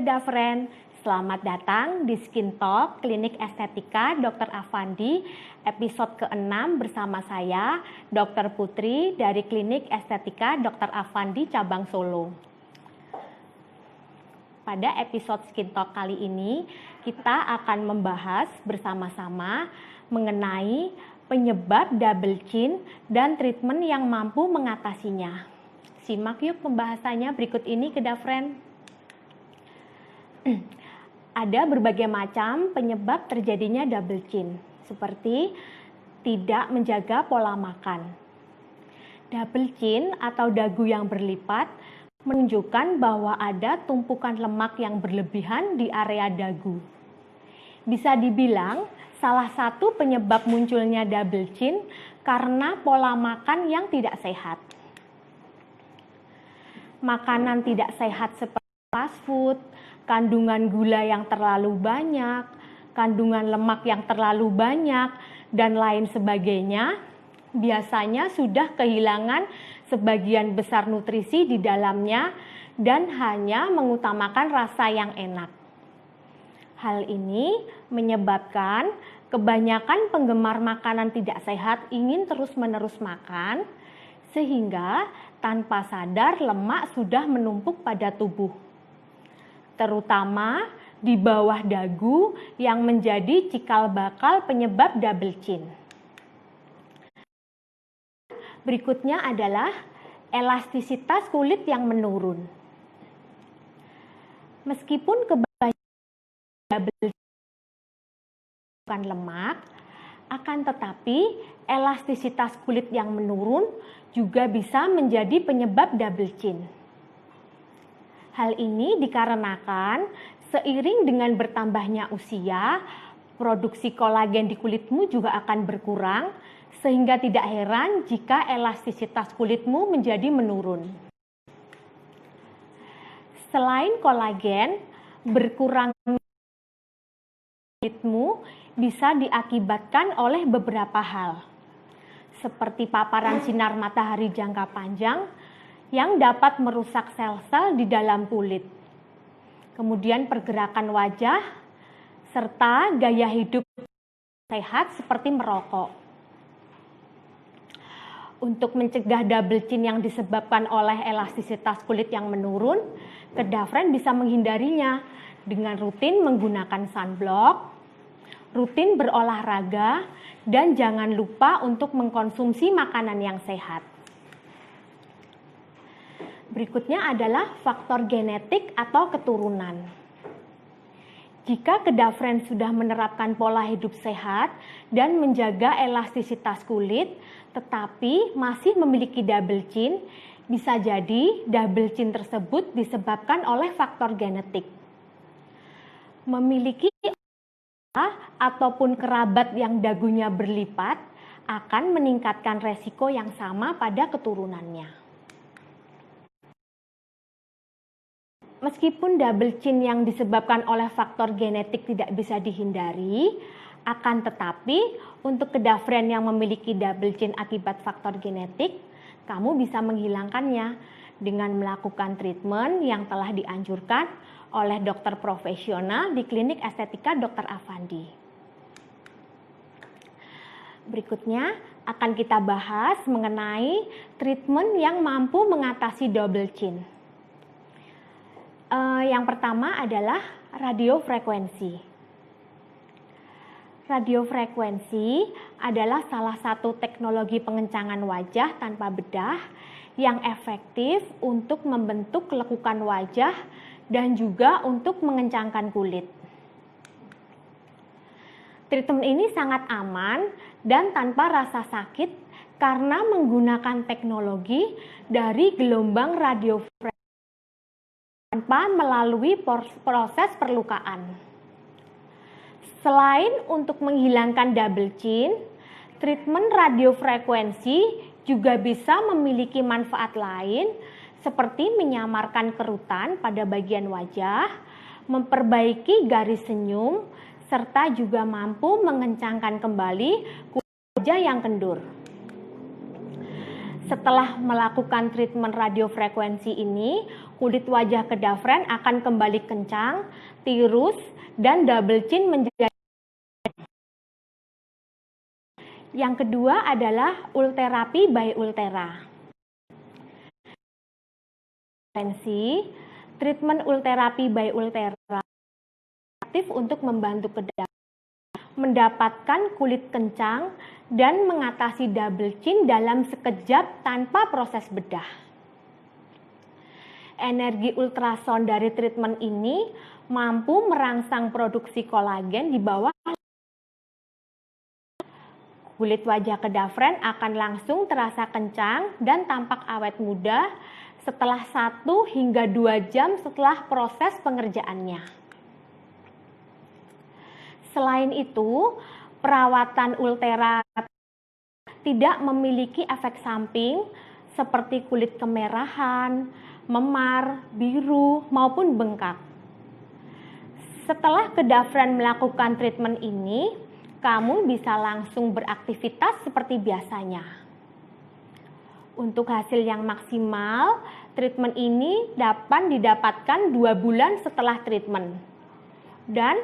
Kedah Friend, selamat datang di Skin Talk Klinik Estetika Dr. Afandi, episode ke-6 bersama saya, Dr. Putri dari Klinik Estetika Dr. Afandi Cabang Solo. Pada episode Skin Talk kali ini, kita akan membahas bersama-sama mengenai penyebab double chin dan treatment yang mampu mengatasinya. Simak yuk pembahasannya berikut ini, Kedah Friend. Ada berbagai macam penyebab terjadinya double chin, seperti tidak menjaga pola makan. Double chin atau dagu yang berlipat menunjukkan bahwa ada tumpukan lemak yang berlebihan di area dagu. Bisa dibilang salah satu penyebab munculnya double chin karena pola makan yang tidak sehat. Makanan tidak sehat seperti fast food, kandungan gula yang terlalu banyak, kandungan lemak yang terlalu banyak, dan lain sebagainya, biasanya sudah kehilangan sebagian besar nutrisi di dalamnya dan hanya mengutamakan rasa yang enak. Hal ini menyebabkan kebanyakan penggemar makanan tidak sehat ingin terus-menerus makan, sehingga tanpa sadar lemak sudah menumpuk pada tubuh, terutama di bawah dagu yang menjadi cikal bakal penyebab double chin. Berikutnya adalah elastisitas kulit yang menurun. Meskipun kebanyakan double chin bukan lemak, akan tetapi elastisitas kulit yang menurun juga bisa menjadi penyebab double chin. Hal ini dikarenakan seiring dengan bertambahnya usia, produksi kolagen di kulitmu juga akan berkurang, sehingga tidak heran jika elastisitas kulitmu menjadi menurun. Selain kolagen, berkurang kulitmu bisa diakibatkan oleh beberapa hal, seperti paparan sinar matahari jangka panjang yang dapat merusak sel-sel di dalam kulit. Kemudian pergerakan wajah, serta gaya hidup sehat seperti merokok. Untuk mencegah double chin yang disebabkan oleh elastisitas kulit yang menurun, Kedah Friend bisa menghindarinya dengan rutin menggunakan sunblock, rutin berolahraga, dan jangan lupa untuk mengkonsumsi makanan yang sehat. Berikutnya adalah faktor genetik atau keturunan. Jika Kedah Friend sudah menerapkan pola hidup sehat dan menjaga elastisitas kulit, tetapi masih memiliki double chin, bisa jadi double chin tersebut disebabkan oleh faktor genetik. Memiliki ataupun kerabat yang dagunya berlipat akan meningkatkan resiko yang sama pada keturunannya. Meskipun double chin yang disebabkan oleh faktor genetik tidak bisa dihindari, akan tetapi untuk Kedah Friend yang memiliki double chin akibat faktor genetik, kamu bisa menghilangkannya dengan melakukan treatment yang telah dianjurkan oleh dokter profesional di Klinik Estetika Dr. Afandi. Berikutnya akan kita bahas mengenai treatment yang mampu mengatasi double chin. Yang pertama adalah radiofrekuensi. Radiofrekuensi adalah salah satu teknologi pengencangan wajah tanpa bedah yang efektif untuk membentuk lekukan wajah dan juga untuk mengencangkan kulit. Treatment ini sangat aman dan tanpa rasa sakit karena menggunakan teknologi dari gelombang radiofrekuensi tanpa melalui proses perlukaan. Selain untuk menghilangkan double chin, treatment radiofrekuensi juga bisa memiliki manfaat lain seperti menyamarkan kerutan pada bagian wajah, memperbaiki garis senyum, serta juga mampu mengencangkan kembali kulit wajah yang kendur. Setelah melakukan treatment radiofrekuensi ini, kulit wajah kedavren akan kembali kencang, tirus, dan double chin menjadi. Yang kedua adalah Ultherapy by Ulthera. Treatment Ultherapy by Ulthera aktif untuk membantu kedavren mendapatkan kulit kencang dan mengatasi double chin dalam sekejap tanpa proses bedah. Energi ultrasound dari treatment ini mampu merangsang produksi kolagen di bawah. Kulit wajah kedavren akan langsung terasa kencang dan tampak awet muda setelah 1 hingga 2 jam setelah proses pengerjaannya. Selain itu, perawatan Ulthera tidak memiliki efek samping seperti kulit kemerahan, memar, biru, maupun bengkak. Setelah kedavren melakukan treatment ini, kamu bisa langsung beraktivitas seperti biasanya. Untuk hasil yang maksimal, treatment ini dapat didapatkan 2 bulan setelah treatment dan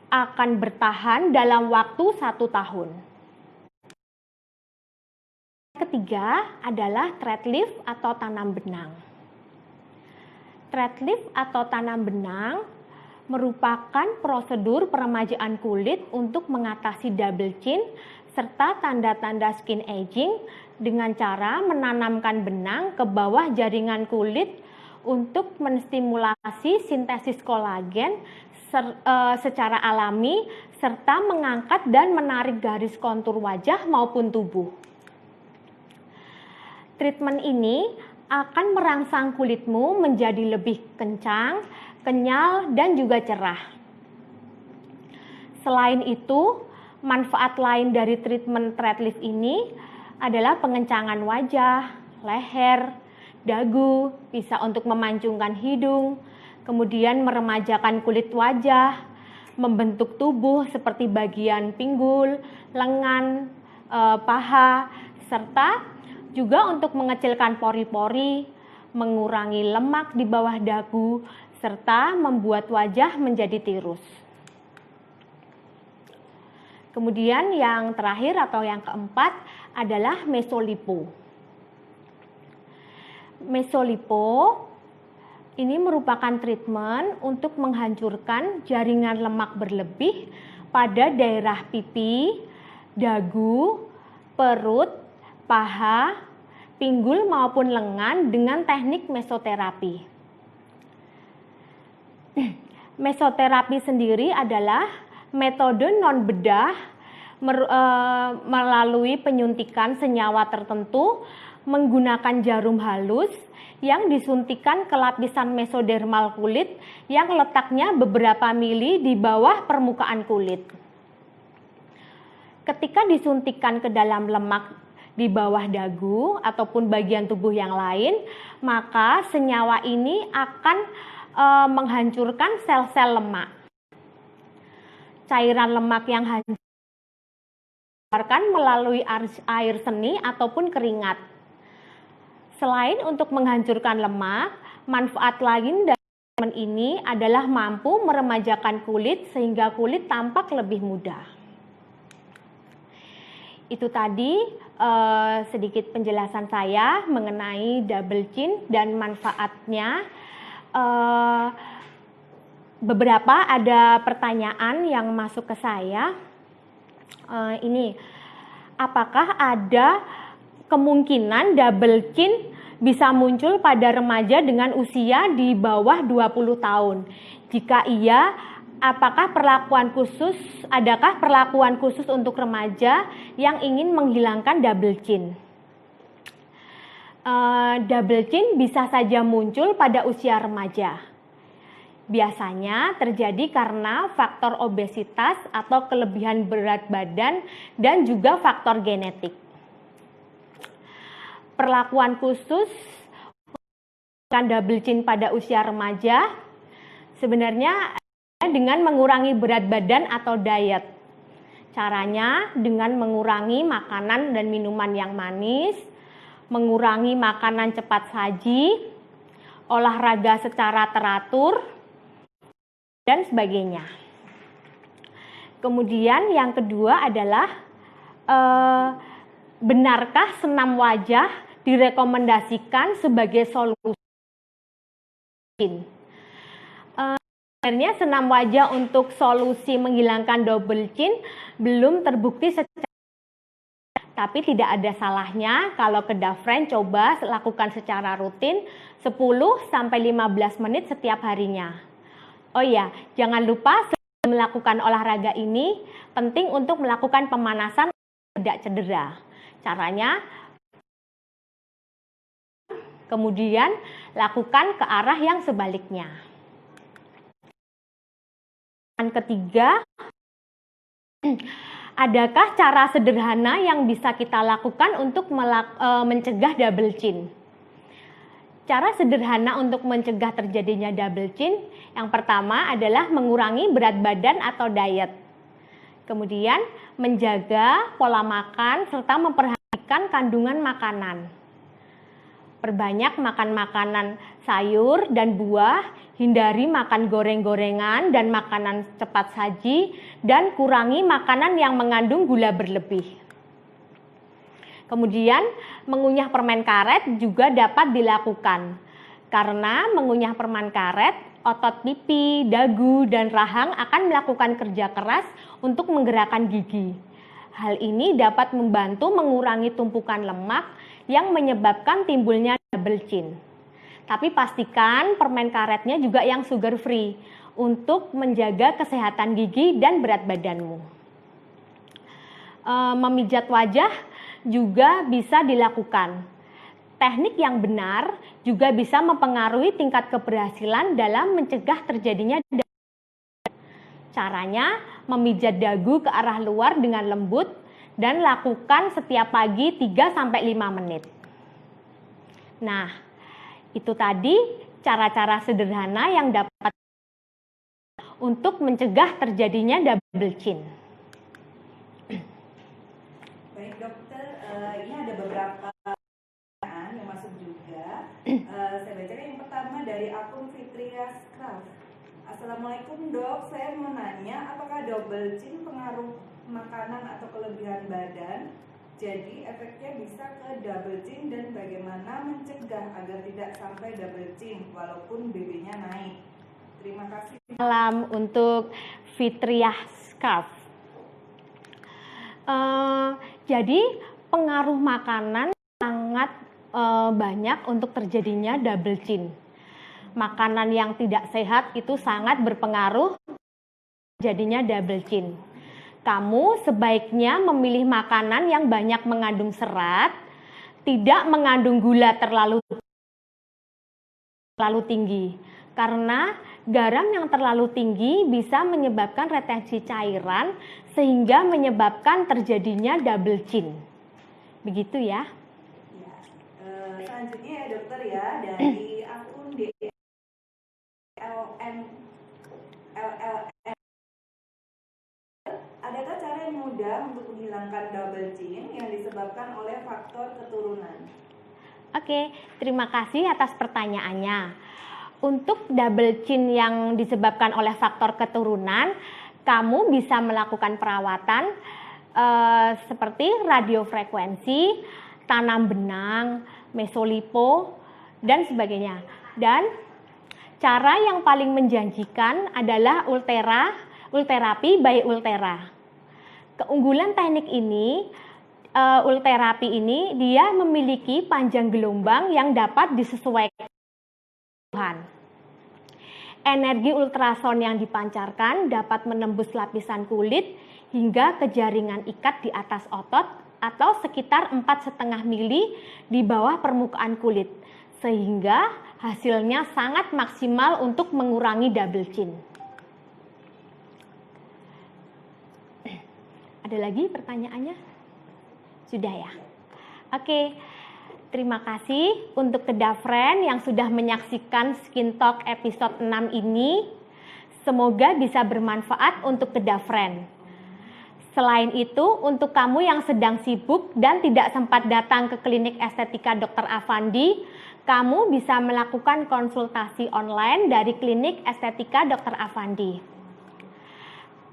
akan bertahan dalam waktu 1 tahun. Ketiga adalah thread lift atau tanam benang. Thread lift atau tanam benang merupakan prosedur peremajaan kulit untuk mengatasi double chin serta tanda-tanda skin aging dengan cara menanamkan benang ke bawah jaringan kulit untuk menstimulasi sintesis kolagen secara alami serta mengangkat dan menarik garis kontur wajah maupun tubuh. Treatment ini akan merangsang kulitmu menjadi lebih kencang, kenyal, dan juga cerah. Selain itu, manfaat lain dari treatment thread lift ini adalah pengencangan wajah, leher, dagu, bisa untuk memancungkan hidung, kemudian meremajakan kulit wajah, membentuk tubuh seperti bagian pinggul, lengan, paha, serta juga untuk mengecilkan pori-pori, mengurangi lemak di bawah dagu, serta membuat wajah menjadi tirus. Kemudian yang terakhir atau yang keempat adalah mesolipo. Mesolipo ini merupakan treatment untuk menghancurkan jaringan lemak berlebih pada daerah pipi, dagu, perut, paha, pinggul maupun lengan dengan teknik mesoterapi. Mesoterapi sendiri adalah metode non-bedah melalui penyuntikan senyawa tertentu menggunakan jarum halus yang disuntikan ke lapisan mesodermal kulit yang letaknya beberapa mili di bawah permukaan kulit. Ketika disuntikan ke dalam lemak di bawah dagu ataupun bagian tubuh yang lain, maka senyawa ini akan menghancurkan sel-sel lemak. Cairan lemak yang hancur dikeluarkan melalui air seni ataupun keringat. Selain untuk menghancurkan lemak, manfaat lain dari treatment ini adalah mampu meremajakan kulit sehingga kulit tampak lebih muda. Itu tadi sedikit penjelasan saya mengenai double chin dan manfaatnya. Beberapa ada pertanyaan yang masuk ke saya. Ini, apakah ada kemungkinan double chin bisa muncul pada remaja dengan usia di bawah 20 tahun? Jika iya, adakah perlakuan khusus untuk remaja yang ingin menghilangkan double chin? Double chin bisa saja muncul pada usia remaja. Biasanya terjadi karena faktor obesitas atau kelebihan berat badan dan juga faktor genetik. Perlakuan khusus double chin pada usia remaja sebenarnya dengan mengurangi berat badan atau diet. Caranya dengan mengurangi makanan dan minuman yang manis, mengurangi makanan cepat saji, olahraga secara teratur, dan sebagainya. Kemudian yang kedua adalah benarkah senam wajah direkomendasikan sebagai solusi? Sebenarnya senam wajah untuk solusi menghilangkan double chin belum terbukti secara, tapi tidak ada salahnya kalau kedafren coba lakukan secara rutin 10-15 menit setiap harinya. Oh ya, jangan lupa sebelum melakukan olahraga ini penting untuk melakukan pemanasan tidak cedera. Caranya, kemudian lakukan ke arah yang sebaliknya. Yang ketiga, adakah cara sederhana yang bisa kita lakukan untuk mencegah double chin? Cara sederhana untuk mencegah terjadinya double chin, yang pertama adalah mengurangi berat badan atau diet. Kemudian, menjaga pola makan serta memperhatikan kandungan makanan. Perbanyak makan makanan sayur dan buah, hindari makan goreng-gorengan dan makanan cepat saji, dan kurangi makanan yang mengandung gula berlebih. Kemudian, mengunyah permen karet juga dapat dilakukan. Karena mengunyah permen karet, otot pipi, dagu, dan rahang akan melakukan kerja keras untuk menggerakkan gigi. Hal ini dapat membantu mengurangi tumpukan lemak yang menyebabkan timbulnya double chin. Tapi pastikan permen karetnya juga yang sugar free untuk menjaga kesehatan gigi dan berat badanmu. Memijat wajah juga bisa dilakukan. Teknik yang benar juga bisa mempengaruhi tingkat keberhasilan dalam mencegah terjadinya double chin. Caranya, memijat dagu ke arah luar dengan lembut dan lakukan setiap pagi 3-5 menit. Nah, itu tadi cara-cara sederhana yang dapat untuk mencegah terjadinya double chin. Baik dokter, ini ada beberapa pertanyaan yang masuk juga. Saya bacakan yang pertama dari akun Fitriya Craft. Assalamualaikum dok, saya mau nanya apakah double chin pengaruh makanan atau kelebihan badan, jadi efeknya bisa ke double chin, dan bagaimana mencegah agar tidak sampai double chin walaupun BB-nya naik. Terima kasih. Salam untuk Fitriah Scarf. Jadi pengaruh makanan sangat banyak untuk terjadinya double chin. Makanan yang tidak sehat itu sangat berpengaruh jadinya double chin. Kamu sebaiknya memilih makanan yang banyak mengandung serat, tidak mengandung gula terlalu tinggi. Karena garam yang terlalu tinggi bisa menyebabkan retensi cairan sehingga menyebabkan terjadinya double chin. Begitu ya. Selanjutnya ya dokter ya, dari akun DLM. Adakah cara yang mudah untuk menghilangkan double chin yang disebabkan oleh faktor keturunan? Oke, terima kasih atas pertanyaannya. Untuk double chin yang disebabkan oleh faktor keturunan, kamu bisa melakukan perawatan seperti radiofrekuensi, tanam benang, mesolipo, dan sebagainya. Dan cara yang paling menjanjikan adalah ulterapi by Ultera. Keunggulan teknik ini, ulterapi ini, dia memiliki panjang gelombang yang dapat disesuaikan. Energi ultrason yang dipancarkan dapat menembus lapisan kulit hingga ke jaringan ikat di atas otot atau sekitar 4,5 mili di bawah permukaan kulit, sehingga hasilnya sangat maksimal untuk mengurangi double chin. Ada lagi pertanyaannya? Sudah ya? Oke, terima kasih untuk kedafren yang sudah menyaksikan Skin Talk episode 6 ini. Semoga bisa bermanfaat untuk kedafren. Selain itu, untuk kamu yang sedang sibuk dan tidak sempat datang ke klinik estetika Dr. Afandi, kamu bisa melakukan konsultasi online dari klinik estetika Dr. Afandi.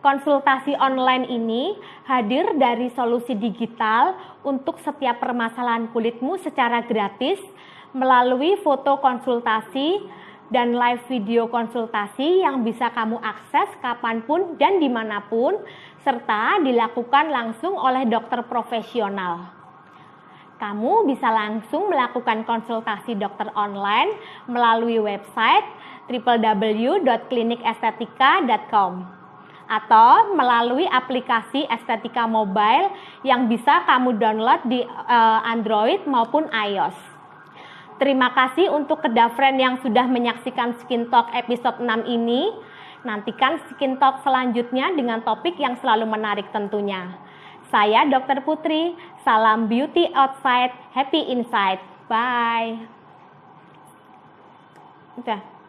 Konsultasi online ini hadir dari solusi digital untuk setiap permasalahan kulitmu secara gratis melalui foto konsultasi dan live video konsultasi yang bisa kamu akses kapanpun dan dimanapun, serta dilakukan langsung oleh dokter profesional. Kamu bisa langsung melakukan konsultasi dokter online melalui website www.klinikestetika.com atau melalui aplikasi Estetika Mobile yang bisa kamu download di Android maupun iOS. Terima kasih untuk kedafren yang sudah menyaksikan Skin Talk episode 6 ini. Nantikan Skin Talk selanjutnya dengan topik yang selalu menarik tentunya. Saya Dr. Putri, salam beauty outside, happy inside. Bye. Udah.